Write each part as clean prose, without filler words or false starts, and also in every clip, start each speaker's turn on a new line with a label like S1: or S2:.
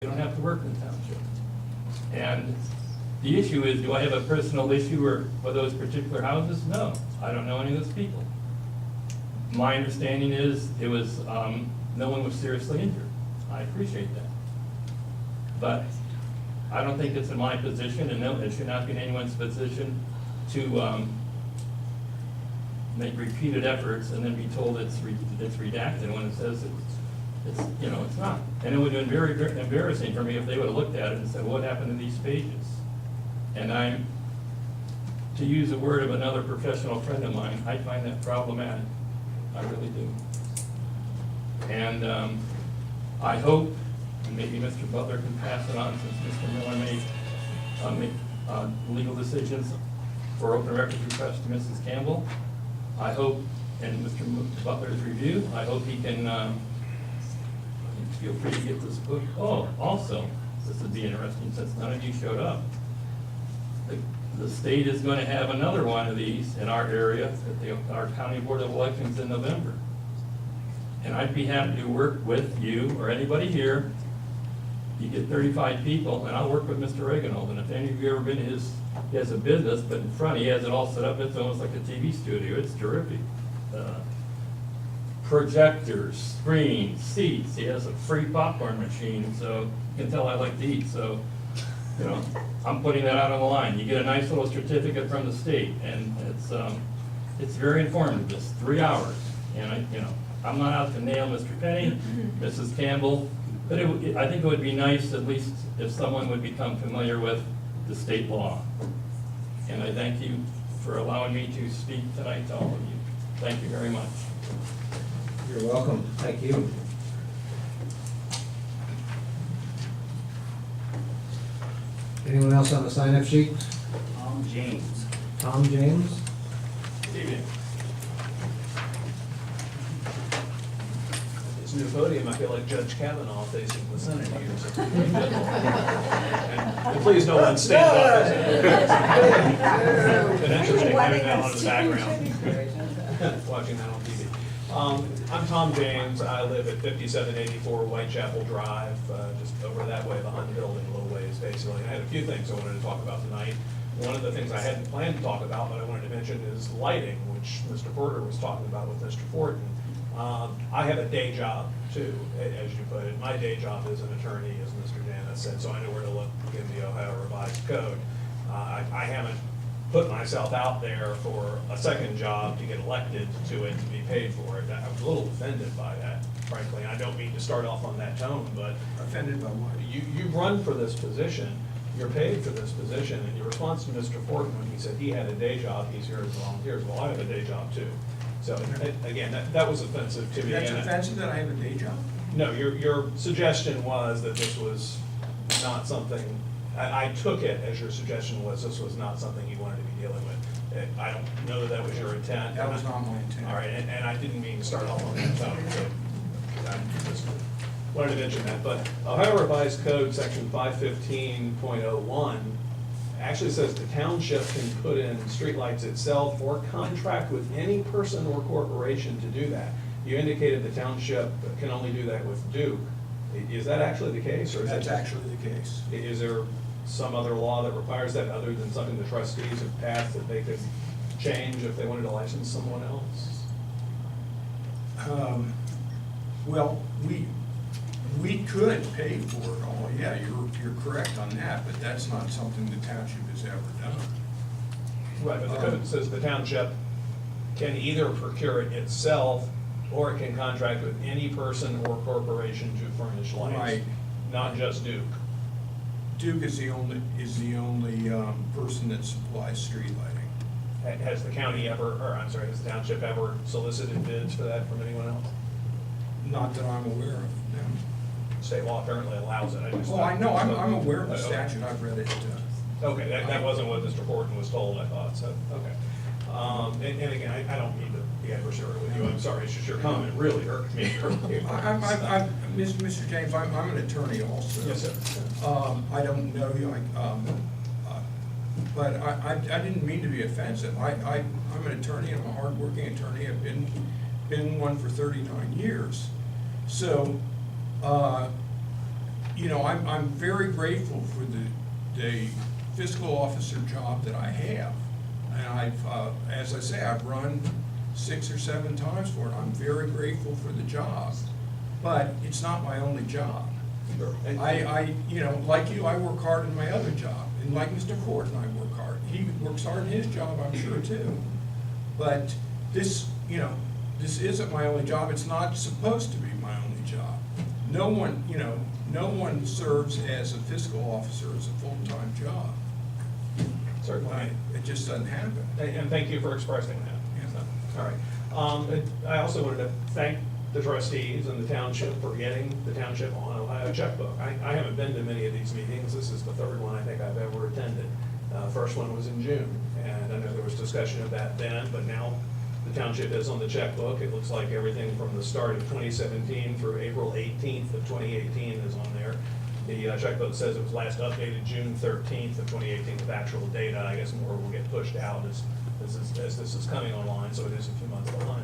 S1: You don't have to work in the township. And the issue is, do I have a personal issue or for those particular houses? No, I don't know any of those people. My understanding is it was, no one was seriously injured. I appreciate that. But I don't think it's in my position, and no, it should not be in anyone's position to make repeated efforts and then be told it's redacted when it says it's it's not. And it would have been very embarrassing for me if they would have looked at it and said, what happened to these pages? And to use a word of another professional friend of mine, I find that problematic. I really do. And I hope, and maybe Mr. Butler can pass it on since Mr. Miller made legal decisions for open records request to Mrs. Campbell. I hope, and Mr. Butler's review, I hope he can feel free to get this book. Oh, also, this would be interesting since none of you showed up. The state is going to have another one of these in our area at our County Board of Elections in November. And I'd be happy to work with you or anybody here. You get 35 people, and I'll work with Mr. Reginald. And if any of you ever been to he has a business, but in front he has it all set up. It's almost like a TV studio. It's terrific. Projectors, screens, seats. He has a free popcorn machine, so you can tell I like to eat. So, I'm putting that out on the line. You get a nice little certificate from the state, and it's very informative. It's 3 hours, and I'm not out to nail Mr. Penny, Mrs. Campbell, but I think it would be nice at least if someone would become familiar with the state law. And I thank you for allowing me to speak tonight to all of you. Thank you very much.
S2: You're welcome. Thank you. Anyone else on the sign-up sheet?
S3: Tom James.
S2: Tom James?
S1: Good evening.
S4: This new podium, I feel like Judge Kavanaugh facing the Senate here. So and please no one stand up. It's been interesting having that on the background, watching that on TV. I'm Tom James. I live at 5784 Whitechapel Drive, just over that way, the Hunt Building, a little ways, basically. I had a few things I wanted to talk about tonight. One of the things I hadn't planned to talk about, but I wanted to mention is lighting, which Mr. Porter was talking about with Mr. Fortin. I have a day job too, as you put it. My day job is an attorney, as Mr. Janus said, so I know where to look in the Ohio Revised Code. I haven't put myself out there for a second job to get elected to it, to be paid for it. I was a little offended by that, frankly. I don't mean to start off on that tone, but
S3: Offended by what?
S4: you run for this position, you're paid for this position, and your response to Mr. Fortin when he said he had a day job, he's here as volunteers, well, I have a day job too. So, again, that was offensive to me.
S3: That's
S4: and
S3: offensive that I have a day job?
S4: No, your suggestion was that this was not something, I took it as your suggestion was this was not something you wanted to be dealing with. I don't know that was your intent.
S3: That was not my intent.
S4: All right, and I didn't mean to start off on that tone, so I just wanted to mention that. But Ohio Revised Code, section 515.01, actually says the township can put in streetlights itself or contract with any person or corporation to do that. You indicated the township can only do that with Duke. Is that actually the case, or is
S3: That's
S4: that
S3: actually the case.
S4: Is there some other law that requires that other than something the trustees have passed that they could change if they wanted to license someone else?
S3: Well, we could pay for it all, yeah, you're correct on that, but that's not something the township has ever done.
S4: Right, but the code says the township can either procure it itself or it can contract with any person or corporation to furnish lights.
S3: Right.
S4: Not just Duke.
S3: Duke is the only person that supplies street lighting.
S4: Has the county ever, or I'm sorry, has the township ever solicited bids for that from anyone else?
S3: Not that I'm aware of, no.
S4: State law apparently allows it.
S3: Oh, I know, I'm aware of the statute, I've read it.
S4: Okay, that wasn't what Mr. Horton was told, I thought, so, okay. And again, I don't mean to be adversarial with you, I'm sorry, it's just your comment really hurt me.
S3: Mr. James, I'm an attorney also.
S4: Yes, sir.
S3: I don't know you, but I didn't mean to be offensive. I'm an attorney, I'm a hardworking attorney, I've been one for 39 years. So, you know, I'm very grateful for the fiscal officer job that I have. And I've, as I say, I've run 6 or 7 times for it. I'm very grateful for the job, but it's not my only job.
S4: Sure.
S3: You know, like you, I work hard in my other job, and like Mr. Ford and I work hard. He works hard in his job, I'm sure too. But this, you know, this isn't my only job. It's not supposed to be my only job. No one, you know, no one serves as a fiscal officer as a full-time job.
S4: Certainly.
S3: It just doesn't happen.
S4: And thank you for expressing that.
S3: Yeah.
S4: All right. I also wanted to thank the trustees and the township for getting the township on Ohio checkbook. I haven't been to many of these meetings. This is the 3rd one I think I've ever attended. First one was in June, and I know there was discussion of that then, but now the township is on the checkbook. It looks like everything from the start of 2017 through April 18th of 2018 is on there. The checkbook says it was last updated June 13th of 2018 with actual data. I guess more will get pushed out as this is coming online, so it is a few months behind.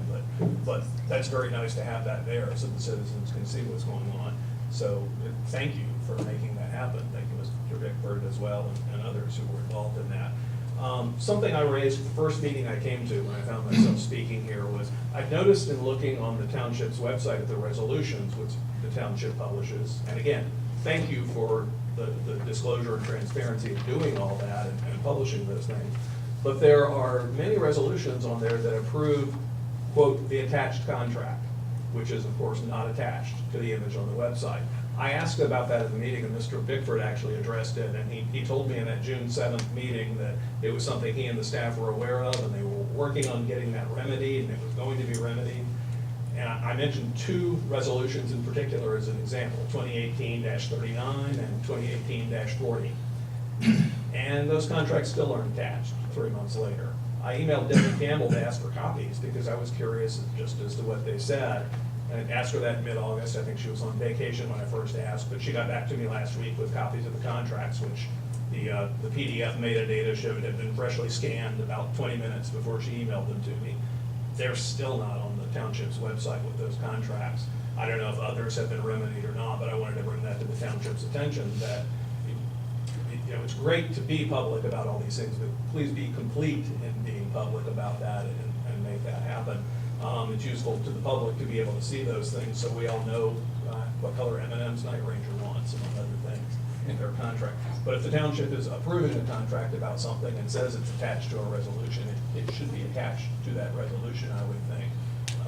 S4: But that's very nice to have that there so the citizens can see what's going on. So thank you for making that happen. Thank you, Mr. Bickford, as well, and others who were involved in that. Something I raised the first meeting I came to when I found myself speaking here was, I've noticed in looking on the township's website at the resolutions, which the township publishes, and again, thank you for the disclosure and transparency of doing all that and publishing those things. But there are many resolutions on there that approve, quote, the attached contract, which is of course not attached to the image on the website. I asked about that at the meeting, and Mr. Bickford actually addressed it, and he told me in that June 7th meeting that it was something he and the staff were aware of, and they were working on getting that remedied, and it was going to be remedied. And I mentioned 2 resolutions in particular as an example, 2018-39 and 2018-40. And those contracts still aren't attached 3 months later. I emailed Debbie Campbell to ask for copies because I was curious just as to what they said. And asked her that in mid-August. I think she was on vacation when I first asked, but she got back to me last week with copies of the contracts, which the PDF metadata showed had been freshly scanned about 20 minutes before she emailed them to me. They're still not on the township's website with those contracts. I don't know if others have been remedied or not, but I wanted to bring that to the township's attention that, you know, it's great to be public about all these things, but please be complete in being public about that and make that happen. It's useful to the public to be able to see those things, so we all know what color M&M's Night Ranger wants, among other things, in their contract. But if the township is approving a contract about something and says it's attached to a resolution, it should be attached to that resolution, I would think,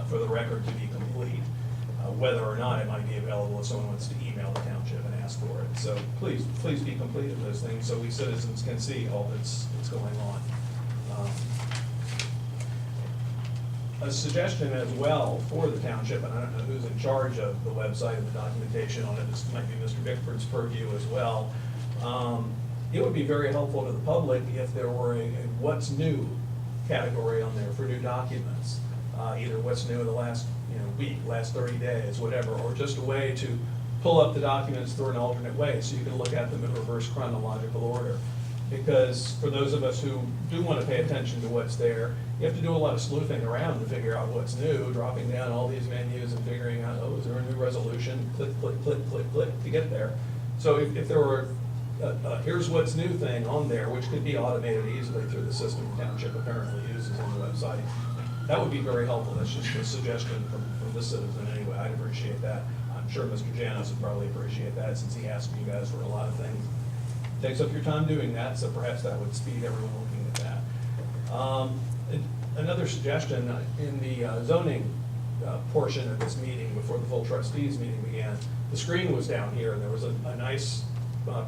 S4: for the record to be complete. Whether or not it might be available if someone wants to email the township and ask for it. So please be complete in those things so we citizens can see all that's going on. A suggestion as well for the township, and I don't know who's in charge of the website and the documentation on it, this might be Mr. Bickford's purview as well. It would be very helpful to the public if there were a what's new category on there for new documents. Either what's new in the last week, last 30 days, whatever, or just a way to pull up the documents through an alternate way so you can look at them in reverse chronological order. Because for those of us who do want to pay attention to what's there, you have to do a lot of sleuthing around to figure out what's new, dropping down all these menus and figuring out, oh, is there a new resolution? Click, click, click, click, click to get there. So if there were here's what's new thing on there, which could be automated easily through the system the township apparently uses on the website, that would be very helpful. That's just a suggestion from the citizen anyway. I'd appreciate that. I'm sure Mr. Janus would probably appreciate that since he asked you guys for a lot of things. Takes up your time doing that, so perhaps that would speed everyone looking at that. Another suggestion, in the zoning portion of this meeting, before the full trustees meeting began, the screen was down here, and there was a nice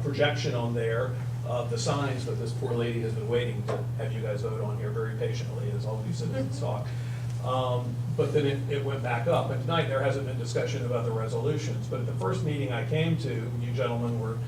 S4: projection on there of the signs that this poor lady has been waiting to have you guys vote on here very patiently as all of you citizens talk. But then it went back up, and tonight there hasn't been discussion of other resolutions, but at the first meeting I came to, you gentlemen were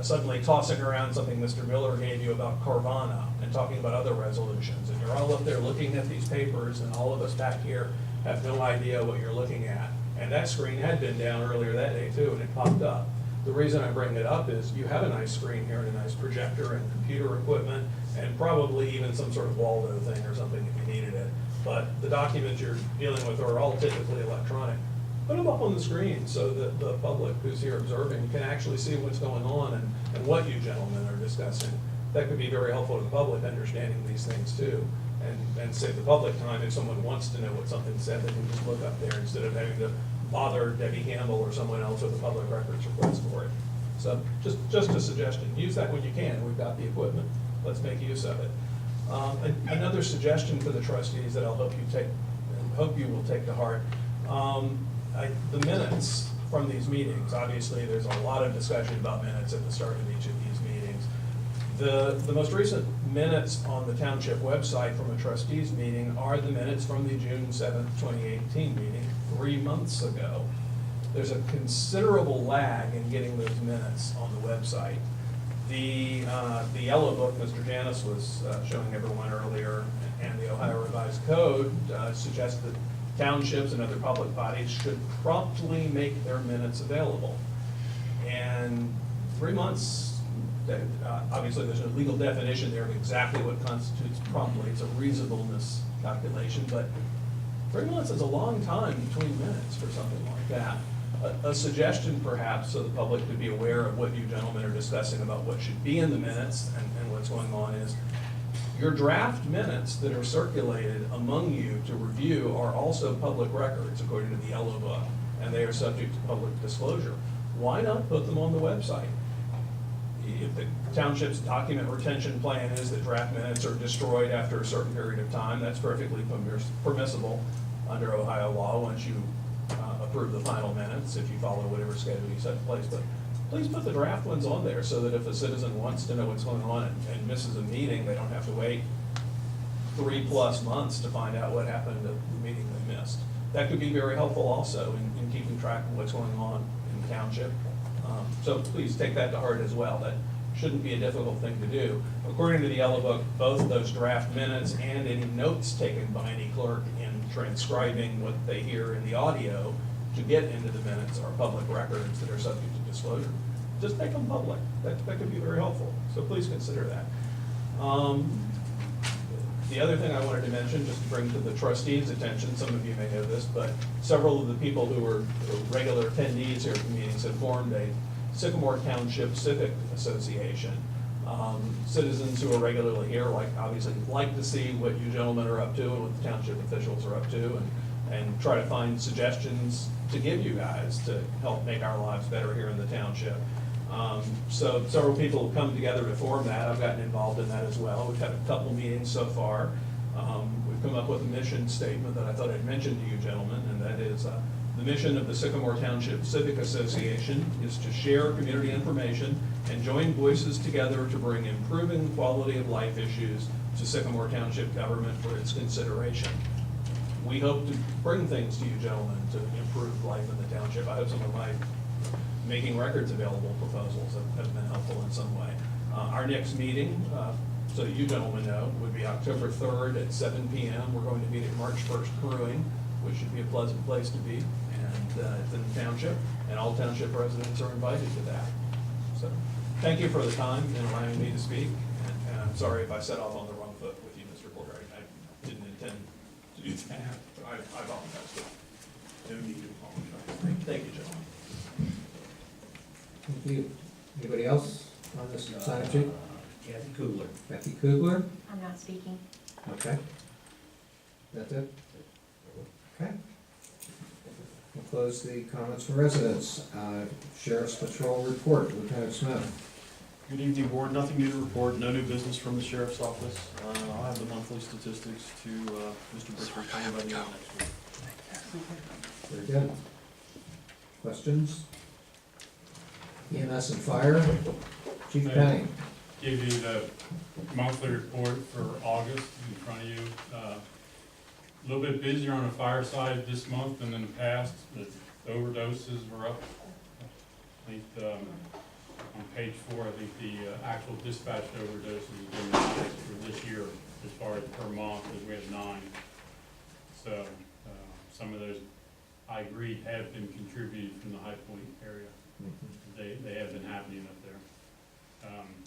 S4: suddenly tossing around something Mr. Miller gave you about Carvana and talking about other resolutions. And you're all up there looking at these papers, and all of us back here have no idea what you're looking at. And that screen had been down earlier that day too, and it popped up. The reason I bring it up is you have a nice screen here and a nice projector and computer equipment and probably even some sort of Waldo thing or something if you needed it. But the documents you're dealing with are all typically electronic put them up on the screen so that the public who's here observing can actually see what's going on and what you gentlemen are discussing. That could be very helpful to the public understanding these things too, and save the public time. If someone wants to know what something said, they can just look up there instead of having to bother Debbie Campbell or someone else with a public records request for it. So just a suggestion, use that when you can. We've got the equipment, let's make use of it. Another suggestion for the trustees that I'll hope you will take to heart, the minutes from these meetings. Obviously, there's a lot of discussion about minutes at the start of each of these meetings. The most recent minutes on the township website from a trustees meeting are the minutes from the June 7th, 2018 meeting, 3 months ago. There's a considerable lag in getting those minutes on the website. The yellow book Mr. Janus was showing everyone earlier, and the Ohio Revised Code suggests that townships and other public bodies should promptly make their minutes available. And 3 months, obviously there's a legal definition there of exactly what constitutes promptly. It's a reasonableness calculation, but 3 months is a long time between minutes for something like that. A suggestion perhaps, so the public could be aware of what you gentlemen are discussing about what should be in the minutes and what's going on, is your draft minutes that are circulated among you to review are also public records according to the yellow book, and they are subject to public disclosure. Why not put them on the website? If the township's document retention plan is that draft minutes are destroyed after a certain period of time, that's perfectly permissible under Ohio law once you approve the final minutes, if you follow whatever schedule you set in place. But please put the draft ones on there so that if a citizen wants to know what's going on and misses a meeting, they don't have to wait 3+ months to find out what happened at the meeting they missed. That could be very helpful also in keeping track of what's going on in the township. So please take that to heart as well. That shouldn't be a difficult thing to do. According to the yellow book, both those draft minutes and any notes taken by any clerk in transcribing what they hear in the audio to get into the minutes are public records that are subject to disclosure. Just make them public. That could be very helpful. So please consider that. The other thing I wanted to mention, just to bring to the trustees' attention, some of you may know this, but several of the people who were regular attendees here at the meetings have formed a Sycamore Township Civic Association. Citizens who are regularly here obviously like to see what you gentlemen are up to and what the township officials are up to, and try to find suggestions to give you guys to help make our lives better here in the township. So several people have come together to form that. I've gotten involved in that as well. We've had a couple meetings so far. We've come up with a mission statement that I thought I'd mention to you gentlemen, and that is the mission of the Sycamore Township Civic Association is to share community information and join voices together to bring improving quality of life issues to Sycamore Township government for its consideration. We hope to bring things to you gentlemen to improve life in the township. I hope some of my making records available proposals have been helpful in some way. Our next meeting, so that you gentlemen know, would be October 3rd at 7 p.m. We're going to meet at March 1st Brewing, which should be a pleasant place to be, and it's in the township, and all township residents are invited to that. So thank you for the time and allowing me to speak, and I'm sorry if I set off on the wrong foot with you, Mr. Porter. I didn't intend to do that. I apologize, but no need to apologize. Thank you, gentlemen.
S2: Thank you. Anybody else on this sign-up sheet?
S5: Kathy Kugler.
S2: Becky Kugler?
S6: I'm not speaking.
S2: Okay. That's it? Okay. We'll close the comments from residents. Sheriff's Patrol report, Lieutenant Smith.
S7: Good evening, Board. Nothing new to report, no new business from the Sheriff's Office. I'll have the monthly statistics to Mr. Bridgeford by the end of next week.
S2: Very good. Questions? EMS and Fire, Chief Penny.
S8: Give you the monthly report for August in front of you. A little bit busier on the fire side this month than in the past. The overdoses were up. I think on page 4, I think the actual dispatched overdoses have been the highest for this year as far as per month, because we had 9. So some of those, I agree, have been contributed from the High Point area. They have been happening up there.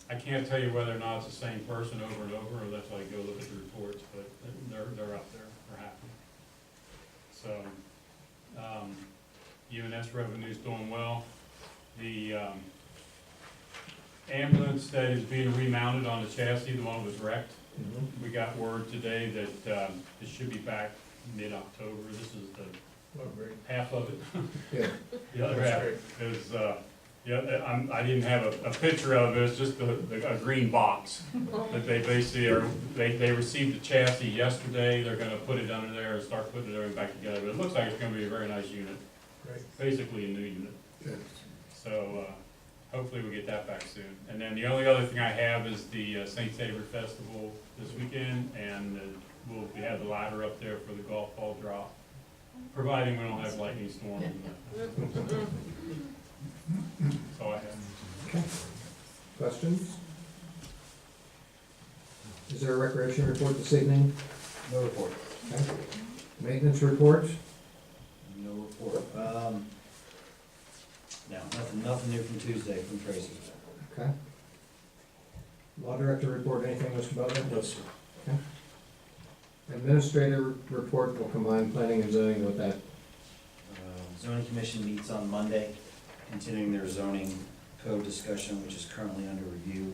S8: I can't tell you whether or not it's the same person over and over, or that's why I go look at the reports, but they're up there, they're happening. So, EMS revenue's doing well. The ambulance that is being remounted on the chassis, the one that was wrecked,
S2: Mhm.
S8: we got word today that it should be back mid-October. This is the
S3: Oh, great.
S8: half of it.
S2: Good.
S8: The other
S3: That's
S8: half
S3: great.
S8: is, I didn't have a picture of it, it's just a green box. That they basically they received the chassis yesterday, they're gonna put it under there and start putting everything back together. But it looks like it's gonna be a very nice unit,
S3: Great.
S8: basically a new unit.
S3: Good.
S8: So, hopefully we'll get that back soon. And then the only other thing I have is the St. Saver Festival this weekend, and we have the ladder up there for the golf ball drop, providing we don't have lightning storm. That's all I have.
S2: Okay. Questions? Is there a recreation report this evening?
S5: No report.
S2: Okay. Maintenance report?
S5: No report. No, nothing new from Tuesday from Tracy.
S2: Okay. Law director report, anything, Mr. Butler?
S7: No, sir.
S2: Okay. Administrator report will combine planning and zoning with that.
S5: Zoning commission meets on Monday, continuing their zoning code discussion, which is currently under review.